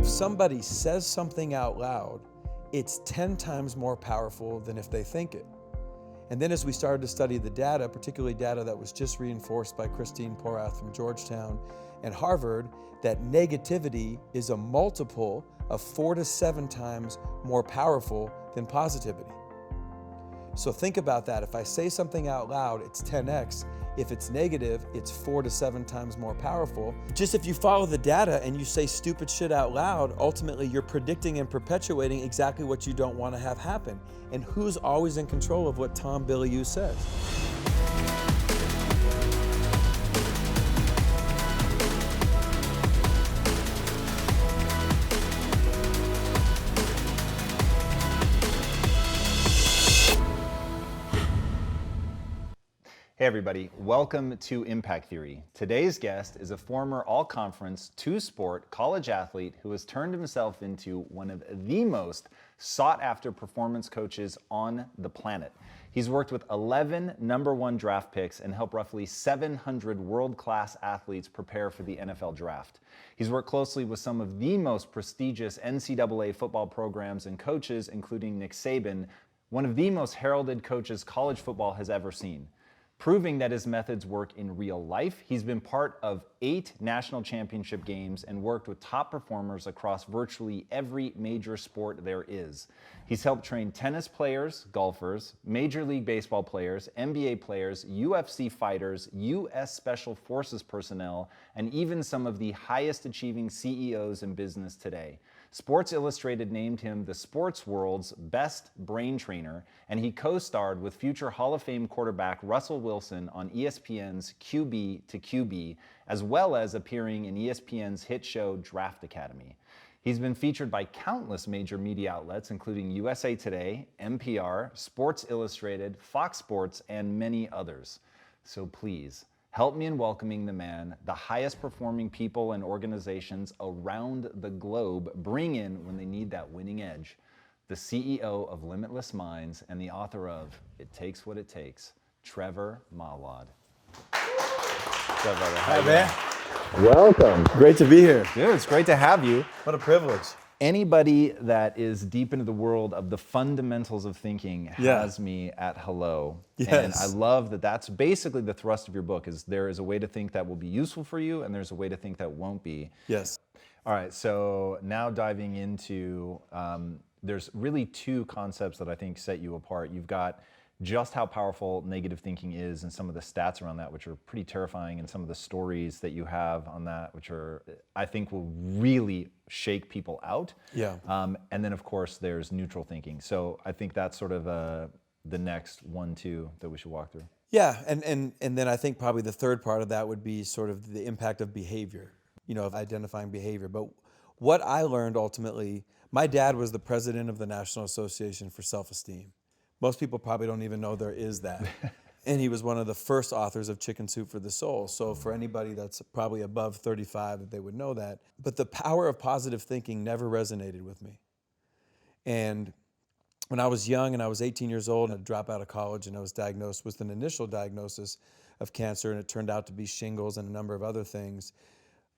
somebody says something out loud, it's 10 times more powerful than if they think it. And then as we started to study the data, particularly data that was just reinforced by Christine Porath from Georgetown and Harvard, that negativity is a multiple of 4 to 7 times more powerful than positivity. So think about that. If I say something out loud, it's 10x. If it's negative, it's 4 to 7 times more powerful. Just if you follow the data and you say stupid shit out loud, ultimately you're predicting and perpetuating exactly what you don't want to have happen. And who's always in control of what Tom Bilyeu says? Hey everybody, welcome to Impact Theory. Today's guest is a former all-conference, two-sport college athlete who has turned himself into one of the most sought-after performance coaches on the planet. He's worked with 11 #1 draft picks and helped roughly 700 world-class athletes prepare for the NFL draft. He's worked closely with some of the most prestigious NCAA football programs and coaches, including Nick Saban, one of the most heralded coaches college football has ever seen. Proving that his methods work in real life, he's been part of 8 national championship games and worked with top performers across virtually every major sport there is. He's helped train tennis players, golfers, Major League Baseball players, NBA players, UFC fighters, U.S. Special Forces personnel, and even some of the highest achieving CEOs in business today. Sports Illustrated named him the sports world's best brain trainer, and he co-starred with future Hall of Fame quarterback Russell Wilson on ESPN's QB to QB, as well as appearing in ESPN's hit show Draft Academy. He's been featured by countless major media outlets, including USA Today, NPR, Sports Illustrated, Fox Sports, and many others. So please, help me in welcoming the man the highest performing people and organizations around the globe bring in when they need that winning edge. The CEO of Limitless Minds and the author of It Takes What It Takes, Trevor Moawad. What's up, brother? Hi, man. Welcome. Great to be here. Dude, it's great to have you. What a privilege. Anybody that is deep into the world of the fundamentals of thinking has me at hello. Yes. And I love that that's basically the thrust of your book, is there is a way to think that will be useful for you and there's a way to think that won't be. Yes. All right, so now diving into, there's really 2 concepts that I think set you apart. You've got just how powerful negative thinking is and some of the stats around that, which are pretty terrifying, and some of the stories that you have on that, which are, I think, will really shake people out. Yeah. And then, of course, there's neutral thinking. So I think that's sort of the next 1, 2 that we should walk through. Yeah, and then I think probably the third part of that would be sort of the impact of behavior, of identifying behavior. But what I learned ultimately, my dad was the president of the National Association for Self-Esteem. Most people probably don't even know there is that. And he was one of the first authors of Chicken Soup for the Soul. So for anybody that's probably above 35, that they would know that. But the power of positive thinking never resonated with me. And when I was young and I was 18 years old and I'd drop out of college and I was diagnosed with an initial diagnosis of cancer, and it turned out to be shingles and a number of other things,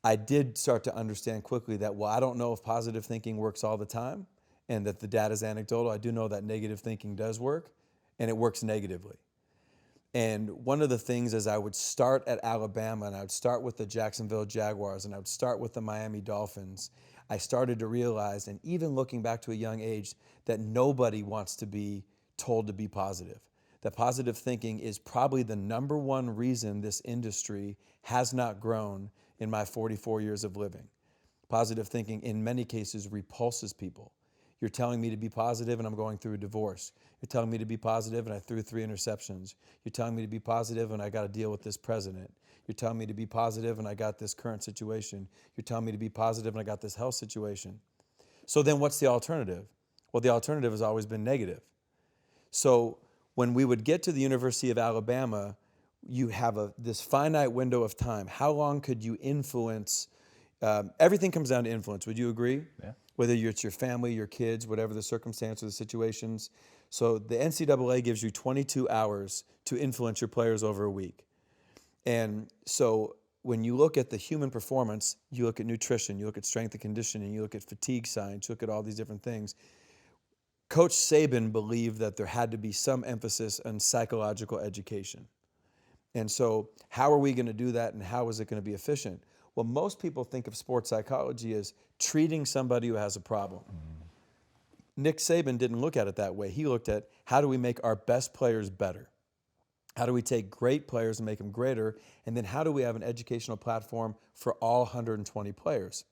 I did start to understand quickly that, well, I don't know if positive thinking works all the time and that the data is anecdotal. I do know that negative thinking does work, and it works negatively. And one of the things is I would start at Alabama and I would start with the Jacksonville Jaguars and I would start with the Miami Dolphins. I started to realize, and even looking back to a young age, that nobody wants to be told to be positive. That positive thinking is probably the #1 reason this industry has not grown in my 44 years of living. Positive thinking in many cases repulses people. You're telling me to be positive and I'm going through a divorce. You're telling me to be positive and I threw 3 interceptions. You're telling me to be positive and I got to deal with this president. You're telling me to be positive and I got this current situation. You're telling me to be positive and I got this health situation. So then what's the alternative? Well, the alternative has always been negative. So when we would get to the University of Alabama, you have this finite window of time. How long could you influence? Everything comes down to influence. Would you agree? Yeah. Whether it's your family, your kids, whatever the circumstance or the situations. So the NCAA gives you 22 hours to influence your players over a week. And so when you look at the human performance, you look at nutrition, you look at strength and conditioning, you look at fatigue science, you look at all these different things. Coach Saban believed that there had to be some emphasis on psychological education. And so how are we going to do that, and how is it going to be efficient? Well, most people think of sports psychology as treating somebody who has a problem. Nick Saban didn't look at it that way. He looked at, how do we make our best players better? How do we take great players and make them greater? And then how do we have an educational platform for all 120 players?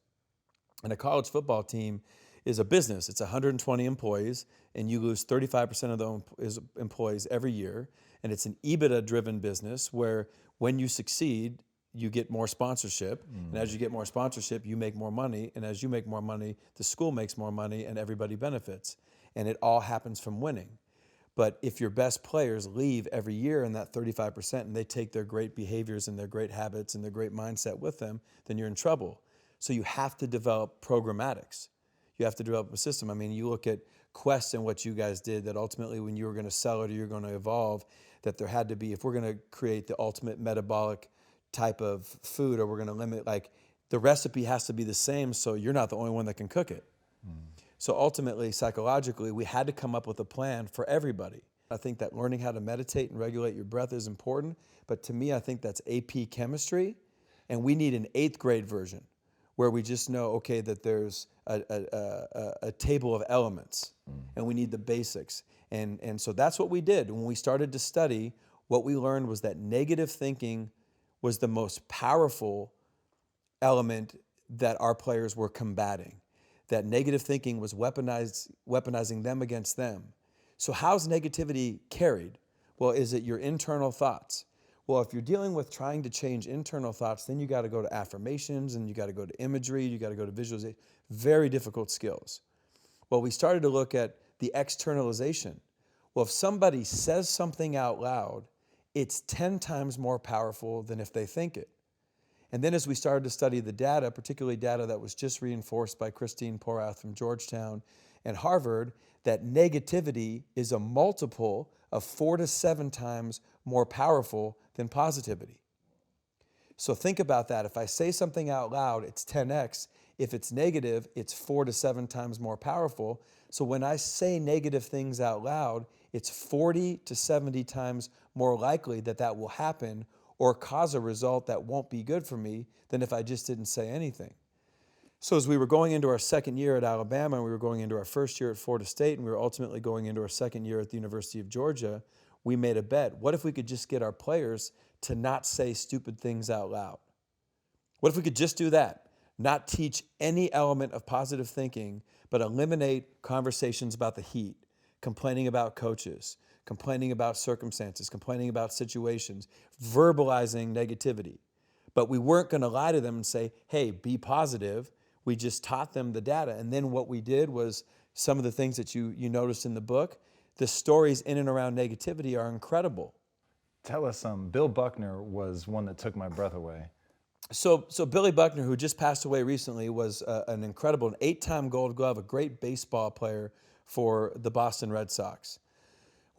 And a college football team is a business. It's 120 employees, and you lose 35% of those employees every year. And it's an EBITDA-driven business where when you succeed, you get more sponsorship. And as you get more sponsorship, you make more money. And as you make more money, the school makes more money, and everybody benefits. And it all happens from winning. But if your best players leave every year in that 35% and they take their great behaviors and their great habits and their great mindset with them, then you're in trouble. So you have to develop programmatics. You have to develop a system. I mean, you look at Quest and what you guys did, that ultimately when you were going to sell it or you're going to evolve, that there had to be, if we're going to create the ultimate metabolic type of food, or we're going to limit, like, the recipe has to be the same so you're not the only one that can cook it. So ultimately, psychologically, we had to come up with a plan for everybody. I think that learning how to meditate and regulate your breath is important, but to me, I think that's AP chemistry, and we need an 8th grade version where we just know, okay, that there's a table of elements, and we need the basics. And so that's what we did. When we started to study, what we learned was that negative thinking was the most powerful element that our players were combating. That negative thinking was weaponizing them against them. So how's negativity carried? Well, is it your internal thoughts? Well, if you're dealing with trying to change internal thoughts, then you got to go to affirmations, and you got to go to imagery, you got to go to visualization. Very difficult skills. Well, we started to look at the externalization. Well, if somebody says something out loud, it's 10 times more powerful than if they think it. And then as we started to study the data, particularly data that was just reinforced by Christine Porath from Georgetown and Harvard, that negativity is a multiple of 4 to 7 times more powerful than positivity. So think about that. If I say something out loud, it's 10x. If it's negative, it's 4 to 7 times more powerful. So when I say negative things out loud, it's 40 to 70 times more likely that that will happen or cause a result that won't be good for me than if I just didn't say anything. So as we were going into our second year at Alabama, and we were going into our first year at Florida State, and we were ultimately going into our second year at the University of Georgia, we made a bet. What if we could just get our players to not say stupid things out loud? What if we could just do that? Not teach any element of positive thinking, but eliminate conversations about the heat, complaining about coaches, complaining about circumstances, complaining about situations, verbalizing negativity. But we weren't going to lie to them and say, hey, be positive. We just taught them the data. And then what we did was some of the things that you noticed in the book, the stories in and around negativity are incredible. Tell us some. Bill Buckner was one that took my breath away. So Billy Buckner, who just passed away recently, was an incredible, an 8-time Gold Glove, a great baseball player for the Boston Red Sox.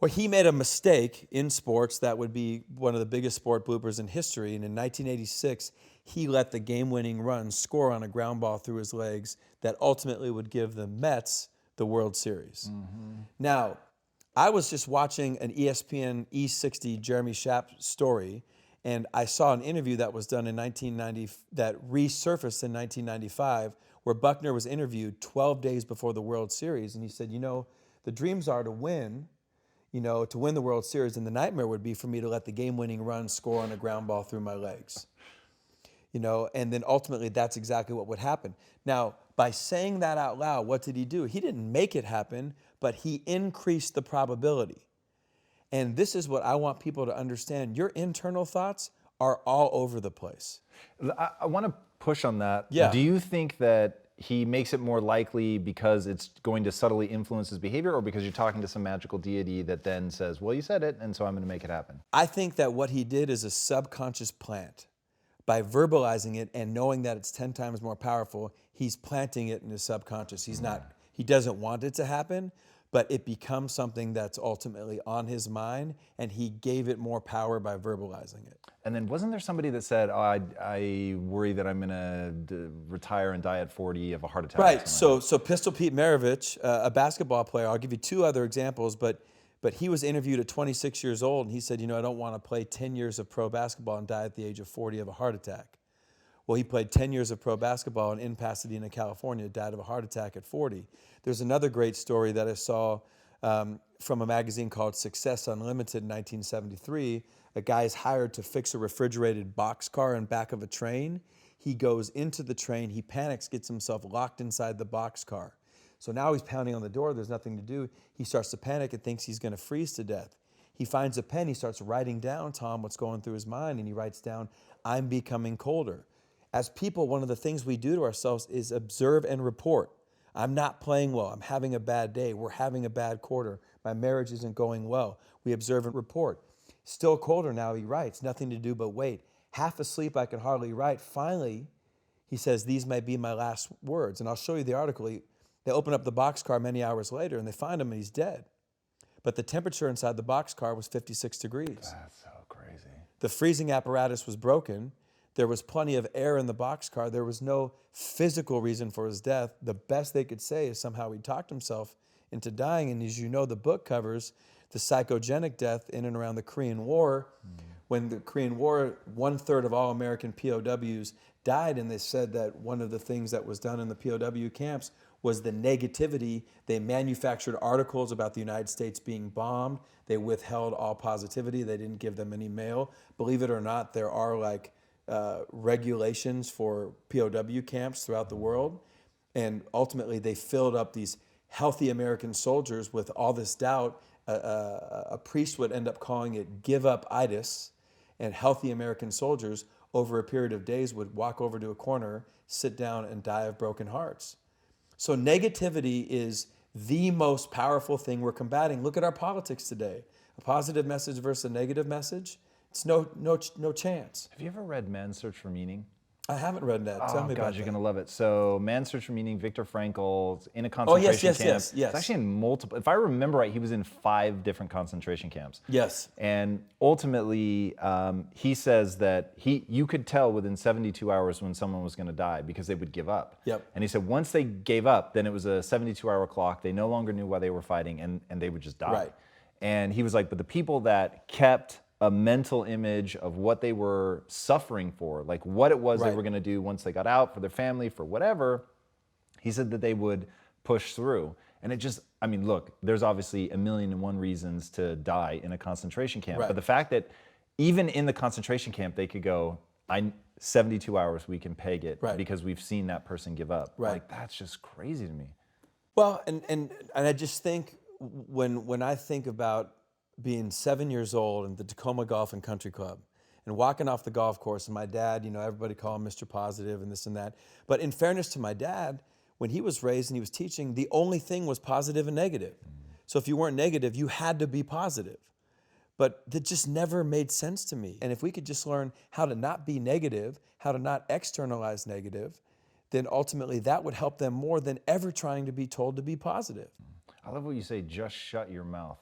Well, he made a mistake in sports that would be one of the biggest sport bloopers in history. And in 1986, he let the game-winning run score on a ground ball through his legs that ultimately would give the Mets the World Series. Now, I was just watching an ESPN E60 Jeremy Schaap story, and I saw an interview that was done in 1990 that resurfaced in 1995, where Buckner was interviewed 12 days before the World Series, and he said, the dreams are to win the World Series, and the nightmare would be for me to let the game-winning run score on a ground ball through my legs. And then ultimately that's exactly what would happen. Now, by saying that out loud, what did he do? He didn't make it happen, but he increased the probability. And this is what I want people to understand. Your internal thoughts are all over the place. I want to push on that. Yeah. Do you think that he makes it more likely because it's going to subtly influence his behavior, or because you're talking to some magical deity that then says, well, you said it, and so I'm going to make it happen? I think that what he did is a subconscious plant. By verbalizing it and knowing that it's 10 times more powerful, he's planting it in his subconscious. He doesn't want it to happen, but it becomes something that's ultimately on his mind, and he gave it more power by verbalizing it. And then wasn't there somebody that said, oh, I worry that I'm going to retire and die at 40 of a heart attack? Right. So Pistol Pete Maravich, a basketball player, I'll give you two other examples, but he was interviewed at 26 years old, and he said, I don't want to play 10 years of pro basketball and die at the age of 40 of a heart attack. Well, he played 10 years of pro basketball and in Pasadena, California, died of a heart attack at 40. There's another great story that I saw from a magazine called Success Unlimited in 1973. A guy is hired to fix a refrigerated boxcar in back of a train. He goes into the train, he panics, gets himself locked inside the boxcar. So now he's pounding on the door, there's nothing to do. He starts to panic and thinks he's going to freeze to death. He finds a pen, he starts writing down, Tom, what's going through his mind, and he writes down, I'm becoming colder. As people, one of the things we do to ourselves is observe and report. I'm not playing well, I'm having a bad day, we're having a bad quarter, my marriage isn't going well. We observe and report. Still colder now, he writes, nothing to do but wait. Half asleep, I can hardly write. Finally, he says, these may be my last words. And I'll show you the article. They open up the boxcar many hours later, and they find him, and he's dead. But the temperature inside the boxcar was 56 degrees. That's so crazy. The freezing apparatus was broken. There was plenty of air in the boxcar. There was no physical reason for his death. The best they could say is somehow he talked himself into dying. And as you know, the book covers the psychogenic death in and around the Korean War. When the Korean War, 1/3 of all American POWs died, and they said that one of the things that was done in the POW camps was the negativity. They manufactured articles about the United States being bombed. They withheld all positivity. They didn't give them any mail. Believe it or not, there are regulations for POW camps throughout the world. And ultimately, they filled up these healthy American soldiers with all this doubt. A priest would end up calling it give-up-itis, and healthy American soldiers over a period of days would walk over to a corner, sit down, and die of broken hearts. So negativity is the most powerful thing we're combating. Look at our politics today. A positive message versus a negative message, it's no chance. Have you ever read Man's Search for Meaning? I haven't read that. Tell me about you're that. going to love it. So Man's Search for Meaning, Viktor Frankl's in a concentration camp. Yes. It's actually in multiple, if I remember right, he was in 5 different concentration camps. Yes. And ultimately, he says that you could tell within 72 hours when someone was going to die because they would give up. Yep. And he said once they gave up, then it was a 72-hour clock. They no longer knew why they were fighting, and they would just die. Right. And he was like, but the people that kept a mental image of what they were suffering for, like what it was they were going to do once they got out for their family, for whatever, he said that they would push through. And it just, I mean, look, there's obviously 1,000,001 reasons to die in a concentration camp. Right. But the fact that even in the concentration camp, they could go, 72 hours, we can peg it because we've seen that person give up. Right. Like, that's just crazy to me. Well, and I just think when I think about being 7 years old in the Tacoma Golf and Country Club and walking off the golf course, and my dad, everybody called him Mr. Positive and this and that. But in fairness to my dad, when he was raised and he was teaching, the only thing was positive and negative. So if you weren't negative, you had to be positive. But that just never made sense to me. And if we could just learn how to not be negative, how to not externalize negative, then ultimately that would help them more than ever trying to be told to be positive. I love what you say, just shut your mouth.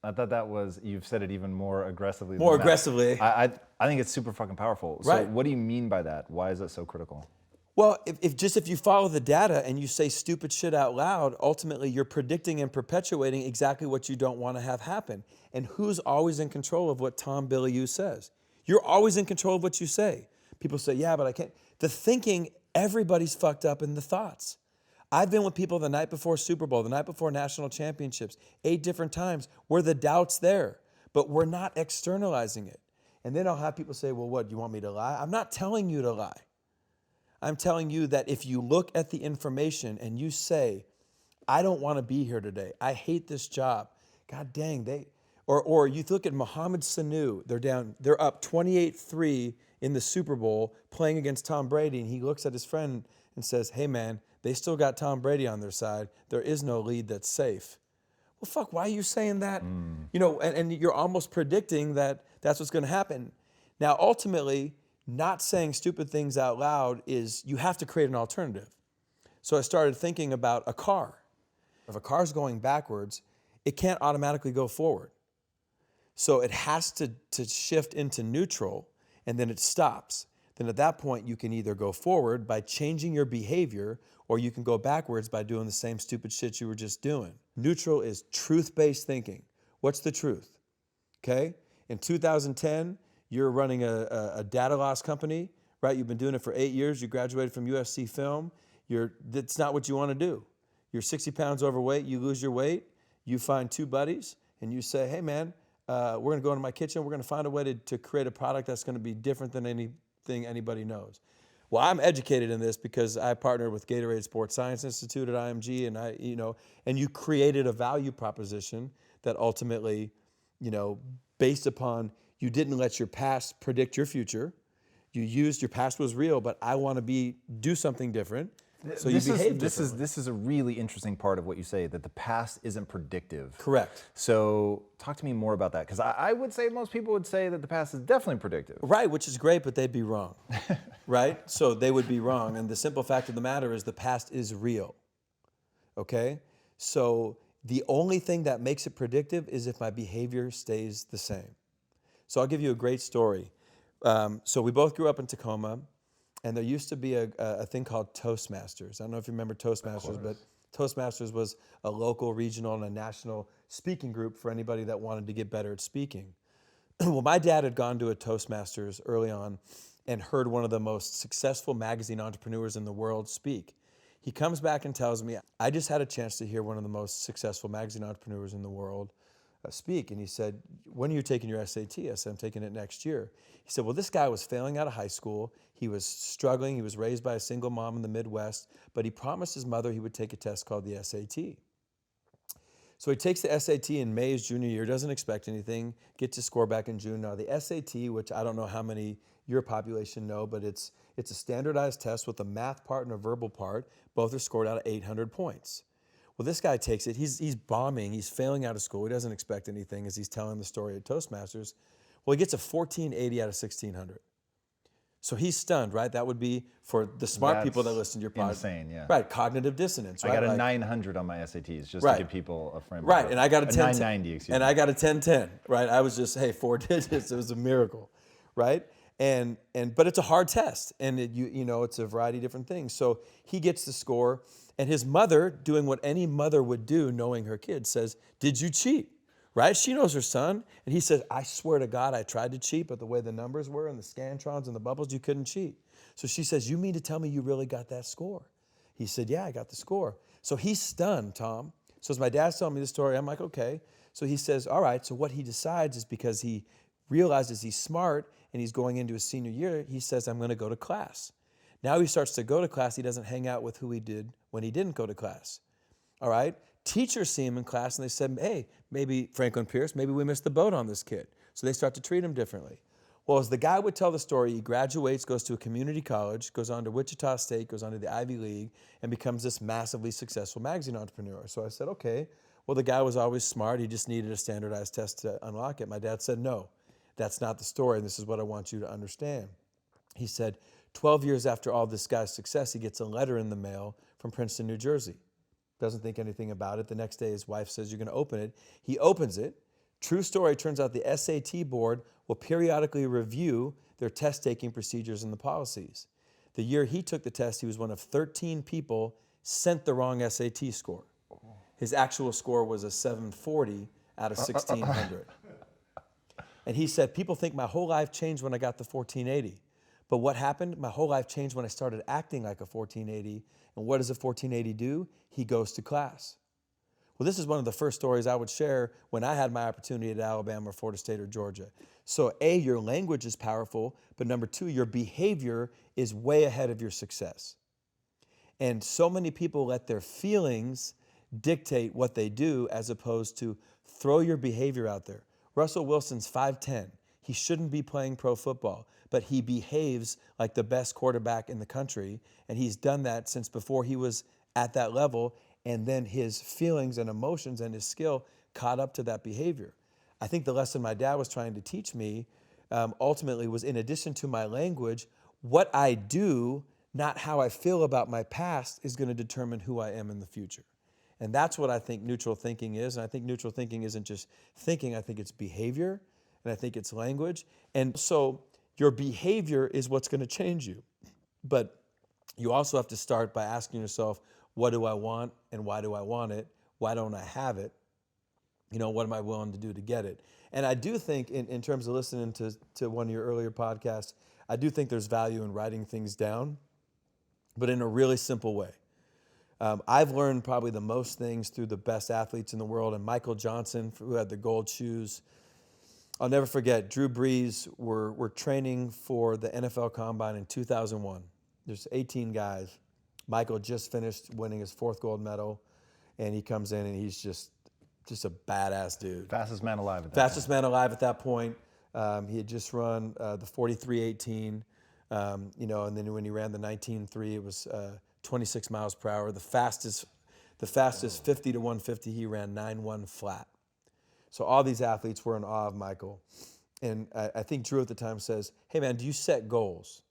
I thought that was, you've said it even more aggressively. More aggressively. I think it's super fucking powerful. Right. So what do you mean by that? Why is that so critical? Well, if you follow the data and you say stupid shit out loud, ultimately you're predicting and perpetuating exactly what you don't want to have happen. And who's always in control of what Tom Bilyeu says? You're always in control of what you say. People say, yeah, but I can't. The thinking, everybody's fucked up in the thoughts. I've been with people the night before Super Bowl, the night before national championships, 8 different times where the doubt's there, but we're not externalizing it. And then I'll have people say, well, what, do you want me to lie? I'm not telling you to lie. I'm telling you that if you look at the information and you say, I don't want to be here today, I hate this job, God dang, or you look at Mohamed Sanu, they're up 28-3 in the Super Bowl playing against Tom Brady, and he looks at his friend and says, hey man, they still got Tom Brady on their side. There is no lead that's safe. Well, fuck, why are you saying that? And you're almost predicting that that's what's going to happen. Now, ultimately, not saying stupid things out loud is you have to create an alternative. So I started thinking about a car. If a car's going backwards, it can't automatically go forward. So it has to shift into neutral, and then it stops. Then at that point, you can either go forward by changing your behavior, or you can go backwards by doing the same stupid shit you were just doing. Neutral is truth-based thinking. What's the truth? Okay? In 2010, you're running a data loss company, right? You've been doing it for 8 years. You graduated from USC Film. That's not what you want to do. You're 60 pounds overweight. You lose your weight. You find two buddies, and you say, hey, man, we're going to go into my kitchen. We're going to find a way to create a product that's going to be different than anything anybody knows. Well, I'm educated in this because I partnered with Gatorade Sports Science Institute at IMG, and and you created a value proposition that ultimately, based upon you didn't let your past predict your future. You used your past was real, but I want to do something different. So you behave differently. This is a really interesting part of what you say, that the past isn't predictive. Correct. So talk to me more about that, because I would say most people would say that the past is definitely predictive. Right, which is great, but they'd be wrong, right? So they would be wrong, and the simple fact of the matter is the past is real, okay? So the only thing that makes it predictive is if my behavior stays the same. So I'll give you a great story. So we both grew up in Tacoma, and there used to be a thing called Toastmasters. I don't know if you remember Toastmasters, but Toastmasters was a local, regional, and a national speaking group for anybody that wanted to get better at speaking. Well, my dad had gone to a Toastmasters early on and heard one of the most successful magazine entrepreneurs in the world speak. He comes back and tells me, I just had a chance to hear one of the most successful magazine entrepreneurs in the world speak. And he said, when are you taking your SAT? I said, I'm taking it next year. He said, well, this guy was failing out of high school. He was struggling. He was raised by a single mom in the Midwest, but he promised his mother he would take a test called the SAT. So he takes the SAT in May, his junior year, doesn't expect anything, gets his score back in June. Now the SAT, which I don't know how many your population know, but it's a standardized test with a math part and a verbal part. Both are scored out of 800 points. Well, this guy takes it. He's bombing. He's failing out of school. He doesn't expect anything as he's telling the story at Toastmasters. Well, he gets a 1480 out of 1600. So he's stunned, right? That would be for the smart people that listen to your podcast. Insane, yeah. Right, cognitive dissonance. Right? I got a 900 on my SATs just to give people a frame. Right, and I got a 990, excuse me. And I got a 1010, right? I was just, 4 digits. It was a miracle, right? But it's a hard test, and it's a variety of different things. So he gets the score, and his mother, doing what any mother would do, knowing her kid, says, did you cheat? Right? She knows her son, and he says, I swear to God, I tried to cheat, but the way the numbers were and the scantrons and the bubbles, you couldn't cheat. So she says, you mean to tell me you really got that score? He said, yeah, I got the score. So he's stunned, Tom. So as my dad's telling me the story, I'm like, okay. So he says, all right. So what he decides is, because he realizes he's smart and he's going into his senior year, he says, I'm going to go to class. Now he starts to go to class. He doesn't hang out with who he did when he didn't go to class. All right? Teachers see him in class and they said, hey, maybe Franklin Pierce, maybe we missed the boat on this kid. So they start to treat him differently. Well, as the guy would tell the story, he graduates, goes to a community college, goes on to Wichita State, goes on to the Ivy League, and becomes this massively successful magazine entrepreneur. So I said, okay, well, the guy was always smart. He just needed a standardized test to unlock it. My dad said, no, that's not the story, and this is what I want you to understand. He said, 12 years after all this guy's success, he gets a letter in the mail from Princeton, New Jersey. Doesn't think anything about it. The next day, his wife says, you're going to open it. He opens it. True story, turns out the SAT board will periodically review their test-taking procedures and the policies. The year he took the test, he was one of 13 people sent the wrong SAT score. His actual score was a 740 out of 1,600. And he said, people think my whole life changed when I got the 1480. But what happened? My whole life changed when I started acting like a 1480. And what does a 1480 do? He goes to class. Well, this is one of the first stories I would share when I had my opportunity at Alabama or Florida State or Georgia. So A, your language is powerful, but number two, your behavior is way ahead of your success. And so many people let their feelings dictate what they do as opposed to throw your behavior out there. Russell Wilson's 5'10". He shouldn't be playing pro football, but he behaves like the best quarterback in the country, and he's done that since before he was at that level, and then his feelings and emotions and his skill caught up to that behavior. I think the lesson my dad was trying to teach me ultimately was, in addition to my language, what I do, not how I feel about my past, is going to determine who I am in the future. And that's what I think neutral thinking is. And I think neutral thinking isn't just thinking, I think it's behavior, and I think it's language. And so your behavior is what's going to change you. But you also have to start by asking yourself, what do I want and why do I want it? Why don't I have it? What am I willing to do to get it? And I do think in terms of listening to one of your earlier podcasts, I do think there's value in writing things down, but in a really simple way. I've learned probably the most things through the best athletes in the world, and Michael Johnson, who had the gold shoes. I'll never forget, Drew Brees were training for the NFL Combine in 2001. There's 18 guys. Michael just finished winning his 4th gold medal, and he comes in and he's just a badass dude. Fastest man alive at that Fastest man alive at that point. He had just run the 43.18, and then when he ran the 19.3, it was 26 miles per hour. The fastest 50 to 150, he ran 9.1 flat. So all these athletes were in awe of Michael. And I think Drew at the time says, hey man, do you set goals?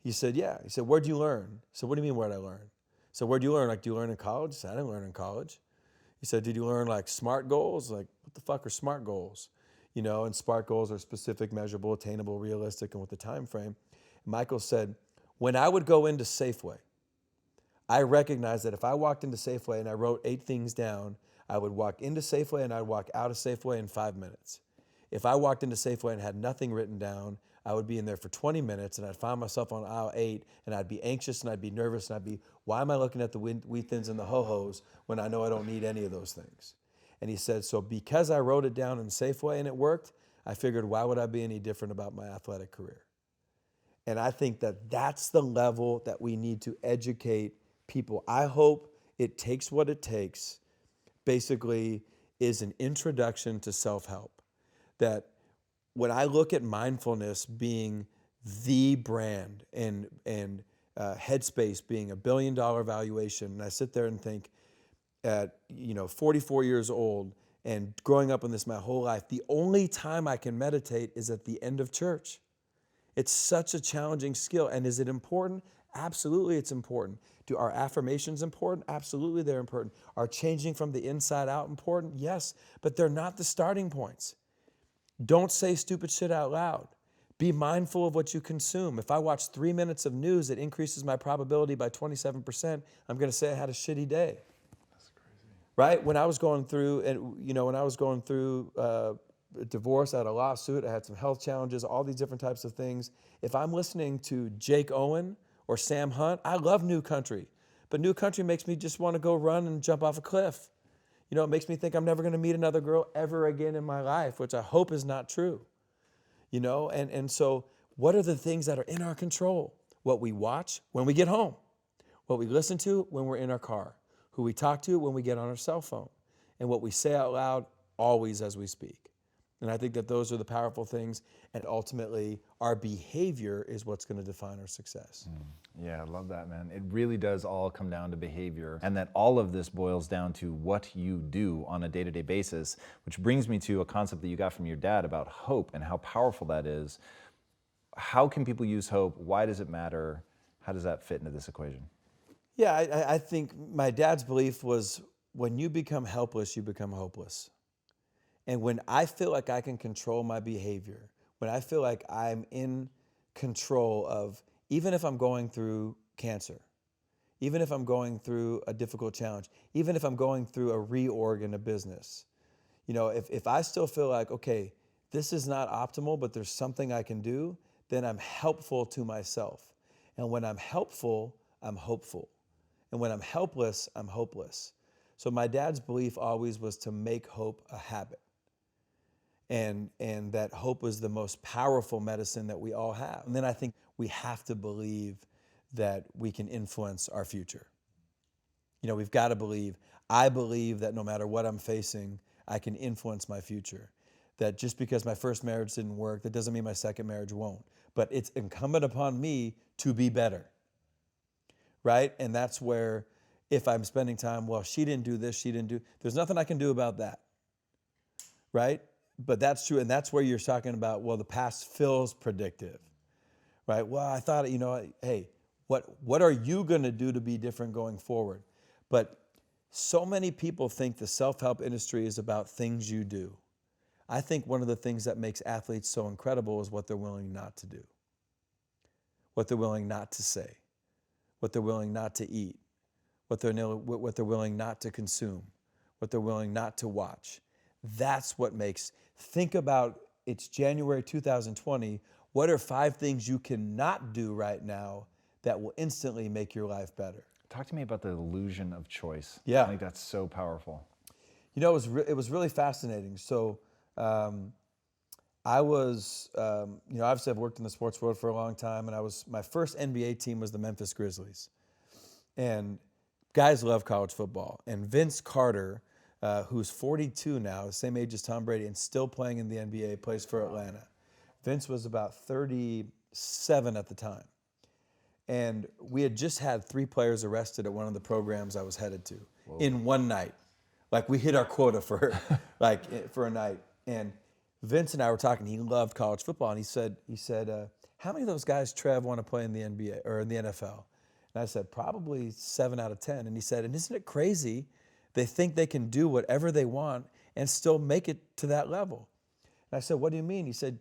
He said, yeah. He said, where'd you learn? I said, what do you mean where'd I learn? So where'd you learn? Like, do you learn in college? I said, I didn't learn in college. He said, did you learn like SMART goals? Like, what the fuck are SMART goals? And SMART goals are specific, measurable, attainable, realistic, and with the time frame. Michael said, when I would go into Safeway, I recognized that if I walked into Safeway and I wrote 8 things down, I would walk into Safeway and I'd walk out of Safeway in 5 minutes. If I walked into Safeway and had nothing written down, I would be in there for 20 minutes and I'd find myself on aisle 8 and I'd be anxious and I'd be nervous and I'd be, why am I looking at the wheat thins and the ho-hos when I know I don't need any of those things? And he said, so because I wrote it down in Safeway and it worked, I figured, why would I be any different about my athletic career? And I think that that's the level that we need to educate people. I hope It Takes What It Takes basically is an introduction to self-help. That when I look at mindfulness being the brand and Headspace being $1 billion valuation, and I sit there and think at 44 years old and growing up in this my whole life, the only time I can meditate is at the end of church. It's such a challenging skill. And is it important? Absolutely, it's important. Are affirmations important? Absolutely, they're important. Are changing from the inside out important? Yes, but they're not the starting points. Don't say stupid shit out loud. Be mindful of what you consume. If I watch 3 minutes of news, it increases my probability by 27%. I'm going to say I had a shitty day. That's crazy. Right? When I was going through, a divorce, I had a lawsuit, I had some health challenges, all these different types of things. If I'm listening to Jake Owen or Sam Hunt, I love New Country, but New Country makes me just want to go run and jump off a cliff. It makes me think I'm never going to meet another girl ever again in my life, which I hope is not true. And so what are the things that are in our control? What we watch when we get home, what we listen to when we're in our car, who we talk to when we get on our cell phone, and what we say out loud always as we speak. And I think that those are the powerful things, and ultimately our behavior is what's going to define our success. Yeah, I love that, man. It really does all come down to behavior, and that all of this boils down to what you do on a day-to-day basis, which brings me to a concept that you got from your dad about hope and how powerful that is. How can people use hope? Why does it matter? How does that fit into this equation? Yeah, I think my dad's belief was when you become helpless, you become hopeless. And when I feel like I can control my behavior, when I feel like I'm in control of, even if I'm going through cancer, even if I'm going through a difficult challenge, even if I'm going through a reorg in a business, if I still feel like, okay, this is not optimal, but there's something I can do, then I'm helpful to myself. And when I'm helpful, I'm hopeful. And when I'm helpless, I'm hopeless. So my dad's belief always was to make hope a habit. And that hope is the most powerful medicine that we all have. And then I think we have to believe that we can influence our future. We've got to believe. I believe that no matter what I'm facing, I can influence my future. That just because my first marriage didn't work, that doesn't mean my second marriage won't. But it's incumbent upon me to be better, right? And that's where if I'm spending time, well, she didn't do this, there's nothing I can do about that, right? But that's true, and that's where you're talking about, well, the past feels predictive, right? Well, I thought, hey, what are you going to do to be different going forward? But So many people think the self-help industry is about things you do. I think one of the things that makes athletes so incredible is what they're willing not to do, what they're willing not to say, what they're willing not to eat, what they're willing not to consume, what they're willing not to watch. That's what makes, think about, it's January 2020, what are 5 things you cannot do right now that will instantly make your life better? Talk to me about the illusion of choice. Yeah. I think that's so powerful. You know, it was really fascinating. So I was, obviously I've worked in the sports world for a long time, and my first NBA team was the Memphis Grizzlies. And guys love college football. And Vince Carter, who's 42 now, the same age as Tom Brady, and still playing in the NBA, plays for Atlanta. Vince was about 37 at the time. And we had just had 3 players arrested at one of the programs I was headed to in one night. Like, we hit our quota for for a night. And Vince and I were talking. He loved college football, and he said, how many of those guys, Trev, want to play in the NBA or in the NFL? And I said, probably 7 out of 10. And he said, and isn't it crazy? They think they can do whatever they want and still make it to that level. And I said, what do you mean? He said,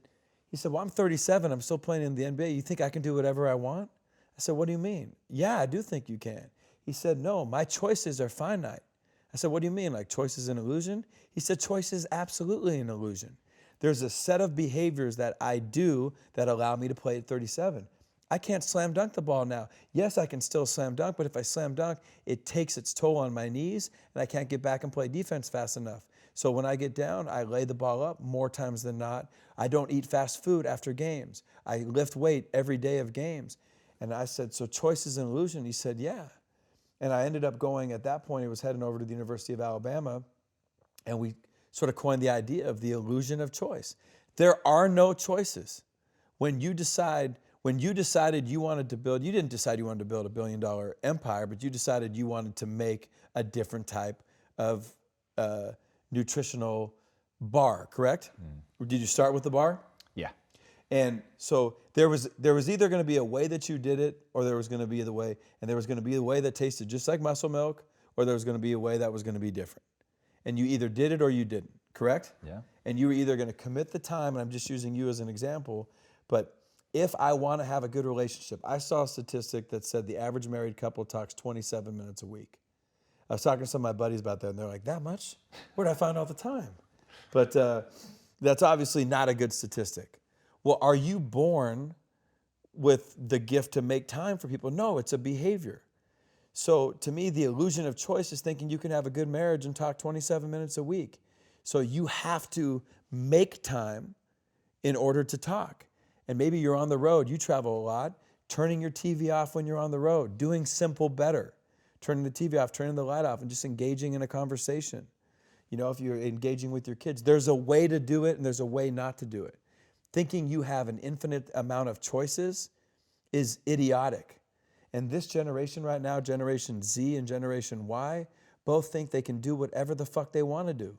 well, I'm 37. I'm still playing in the NBA. You think I can do whatever I want? I said, what do you mean? Yeah, I do think you can. He said, no, my choices are finite. I said, what do you mean? Like, choice is an illusion? He said, choice is absolutely an illusion. There's a set of behaviors that I do that allow me to play at 37. I can't slam dunk the ball now. Yes, I can still slam dunk, but if I slam dunk, it takes its toll on my knees, and I can't get back and play defense fast enough. So when I get down, I lay the ball up more times than not. I don't eat fast food after games. I lift weight every day of games. And I said, so choice is an illusion? He said, yeah. And I ended up going, at that point, I was heading over to the University of Alabama, and we sort of coined the idea of the illusion of choice. There are no choices. When you decided you wanted to build, you didn't decide you wanted to build $1 billion empire, but you decided you wanted to make a different type of nutritional bar, correct? Did you start with the bar? Yeah. And so there was either going to be a way that you did it, or there was going to be the way, and there was going to be a way that tasted just like muscle milk, or there was going to be a way that was going to be different. And you either did it or you didn't, correct? Yeah. And you were either going to commit the time, and I'm just using you as an example, but if I want to have a good relationship, I saw a statistic that said the average married couple talks 27 minutes a week. I was talking to some of my buddies about that, and they're like, that much? Where'd I find all the time? But that's obviously not a good statistic. Well, are you born with the gift to make time for people? No, it's a behavior. So to me, the illusion of choice is thinking you can have a good marriage and talk 27 minutes a week. So you have to make time in order to talk. And maybe you're on the road, you travel a lot, turning your TV off when you're on the road, doing simple better, turning the TV off, turning the light off, and just engaging in a conversation. You know, if you're engaging with your kids, there's a way to do it and there's a way not to do it. Thinking you have an infinite amount of choices is idiotic. And this generation right now, Generation Z and Generation Y, both think they can do whatever the fuck they want to do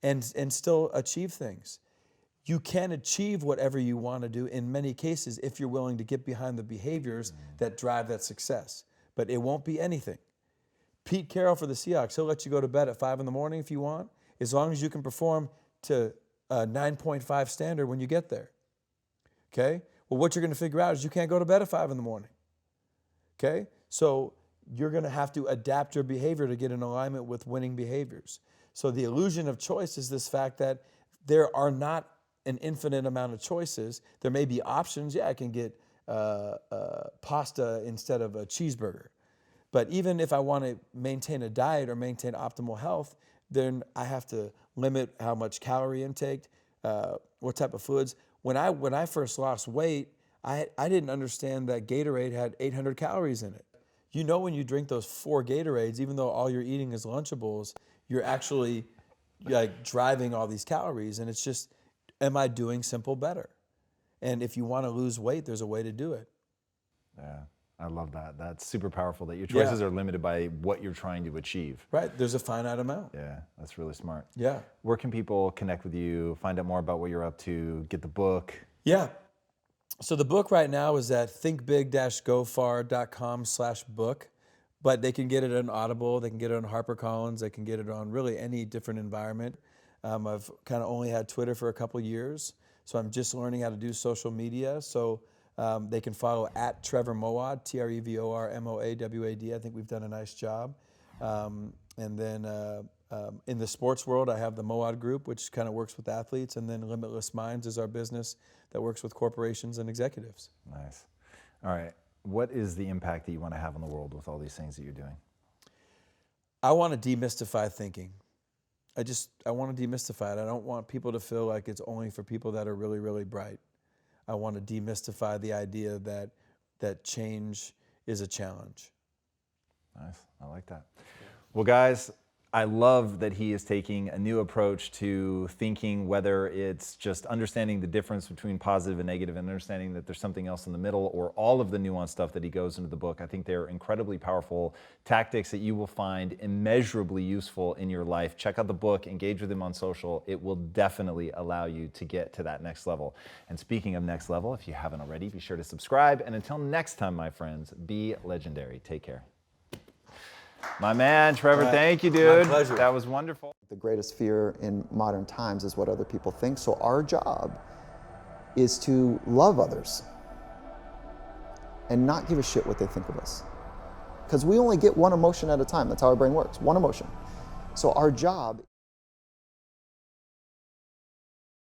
and still achieve things. You can achieve whatever you want to do in many cases if you're willing to get behind the behaviors that drive that success. But it won't be anything. Pete Carroll for the Seahawks, he'll let you go to bed at 5 in the morning if you want, as long as you can perform to a 9.5 standard when you get there. Okay? Well, what you're going to figure out is you can't go to bed at 5 in the morning. Okay? So you're going to have to adapt your behavior to get in alignment with winning behaviors. So the illusion of choice is this fact that there are not an infinite amount of choices. There may be options. Yeah, I can get pasta instead of a cheeseburger. But even if I want to maintain a diet or maintain optimal health, then I have to limit how much calorie intake, what type of foods. When I first lost weight, I didn't understand that Gatorade had 800 calories in it. You know, when you drink those 4 Gatorades, even though all you're eating is Lunchables, you're actually like driving all these calories. And it's just, am I doing simple better? And if you want to lose weight, there's a way to do it. Yeah, I love that. That's super powerful that your choices are limited by what you're trying to achieve. Right, there's a finite amount. Yeah, that's really smart. Yeah. Where can people connect with you, find out more about what you're up to, get the book? Yeah. So the book right now is at thinkbig-gofar.com/book. but they can get it on Audible, they can get it on HarperCollins, they can get it on really any different environment. I've kind of only had Twitter for a couple years, so I'm just learning how to do social media. So they can follow at Trevor Moawad, TrevorMoawad. I think we've done a nice job. And then in the sports world, I have the Moawad Group, which kind of works with athletes, and then Limitless Minds is our business that works with corporations and executives. Nice. All right. What is the impact that you want to have on the world with all these things that you're doing? I want to demystify thinking. I want to demystify it. I don't want people to feel like it's only for people that are really, really bright. I want to demystify the idea that change is a challenge. Nice. I like that. Well, guys, I love that he is taking a new approach to thinking, whether it's just understanding the difference between positive and negative and understanding that there's something else in the middle, or all of the nuanced stuff that he goes into the book. I think they're incredibly powerful tactics that you will find immeasurably useful in your life. Check out the book, engage with him on social. It will definitely allow you to get to that next level. And speaking of next level, if you haven't already, be sure to subscribe. And until next time, my friends, be legendary. Take care. My man, Trevor, thank you, dude. My pleasure. That was wonderful. The greatest fear in modern times is what other people think. So our job is to love others and not give a shit what they think of us. Because we only get one emotion at a time. That's how our brain works, one emotion. So our job